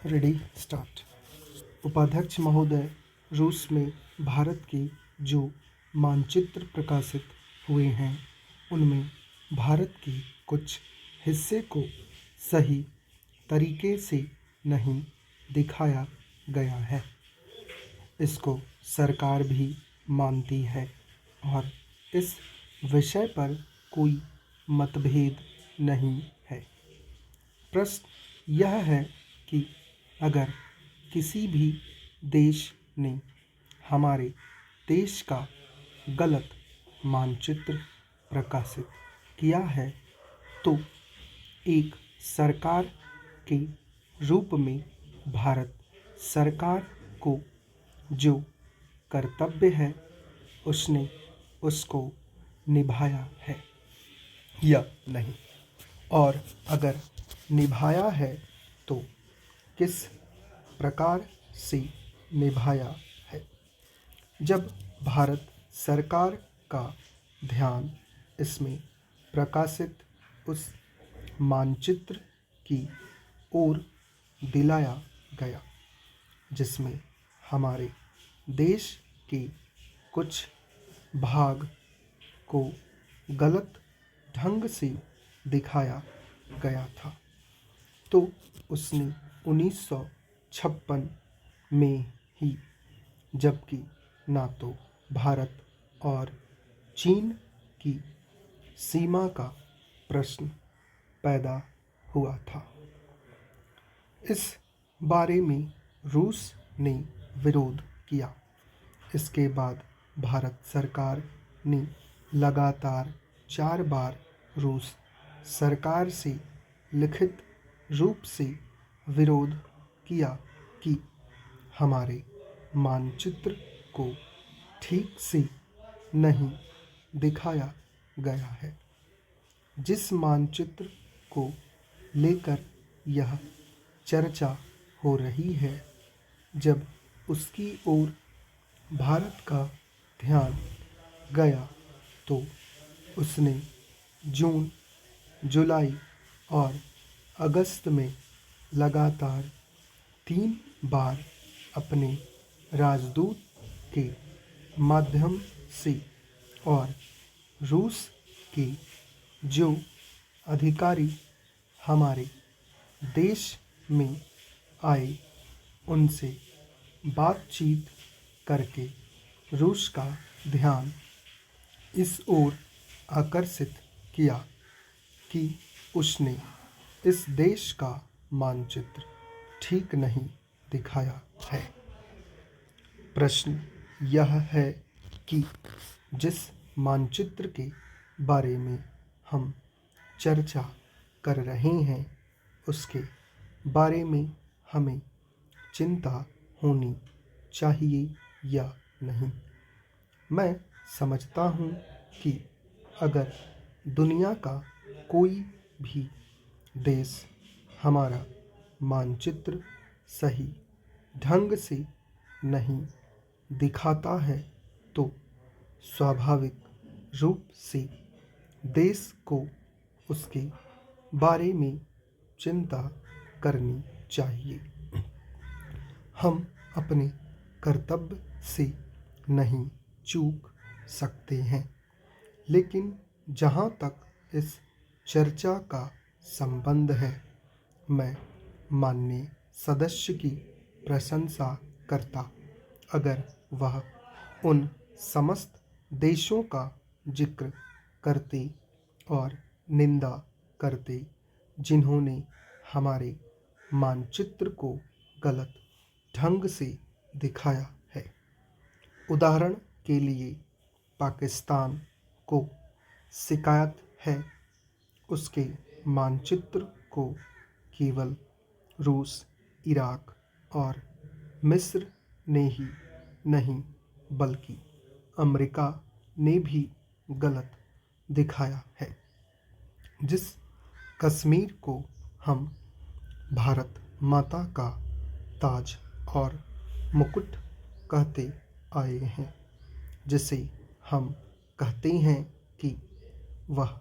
Ready start. उपाध्यक्ष महोदय, रूस में भारत के जो मानचित्र प्रकाशित हुए हैं उनमें भारत के कुछ हिस्से को सही तरीके से नहीं दिखाया गया है। इसको सरकार भी मानती है और इस विषय पर कोई मतभेद नहीं है। प्रश्न यह है कि अगर किसी भी देश ने हमारे देश का गलत मानचित्र प्रकाशित किया है तो एक सरकार के रूप में भारत सरकार को जो कर्तव्य है उसने उसको निभाया है या नहीं, और अगर निभाया है तो किस प्रकार से निभाया है। जब भारत सरकार का ध्यान इसमें प्रकाशित उस मानचित्र की ओर दिलाया गया जिसमें हमारे देश के कुछ भाग को गलत ढंग से दिखाया गया था, तो उसने 1956 में ही, जबकि ना तो भारत और चीन की सीमा का प्रश्न पैदा हुआ था। इस बारे में रूस ने विरोध किया। इसके बाद भारत सरकार ने लगातार 4 बार रूस सरकार से लिखित रूप से विरोध किया कि हमारे मानचित्र को ठीक से नहीं दिखाया गया है। जिस मानचित्र को लेकर यह चर्चा हो रही है, जब उसकी ओर भारत का ध्यान गया तो उसने जून, जुलाई और अगस्त में लगातार 3 बार अपने राजदूत के माध्यम से और रूस के जो अधिकारी हमारे देश में आए उनसे बातचीत करके रूस का ध्यान इस ओर आकर्षित किया कि उसने इस देश का मानचित्र ठीक नहीं दिखाया है। प्रश्न यह है कि जिस मानचित्र के बारे में हम चर्चा कर रहे हैं उसके बारे में हमें चिंता होनी चाहिए या नहीं। मैं समझता हूँ कि अगर दुनिया का कोई भी देश हमारा मानचित्र सही ढंग से नहीं दिखाता है तो स्वाभाविक रूप से देश को उसके बारे में चिंता करनी चाहिए। हम अपने कर्तव्य से नहीं चूक सकते हैं, लेकिन जहाँ तक इस चर्चा का संबंध है, मैं माननीय सदस्य की प्रशंसा करता अगर वह उन समस्त देशों का जिक्र करते और निंदा करते जिन्होंने हमारे मानचित्र को गलत ढंग से दिखाया है। उदाहरण के लिए पाकिस्तान को शिकायत है उसके मानचित्र को केवल रूस, इराक और मिस्र ने ही नहीं बल्कि अमेरिका ने भी गलत दिखाया है। जिस कश्मीर को हम भारत माता का ताज और मुकुट कहते आए हैं, जिसे हम कहते हैं कि वह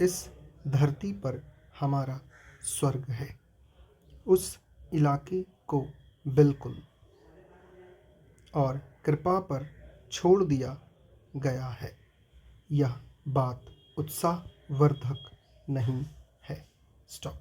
इस धरती पर हमारा स्वर्ग है, उस इलाके को बिल्कुल और कृपा पर छोड़ दिया गया है। यह बात उत्साहवर्धक नहीं है। स्टॉप।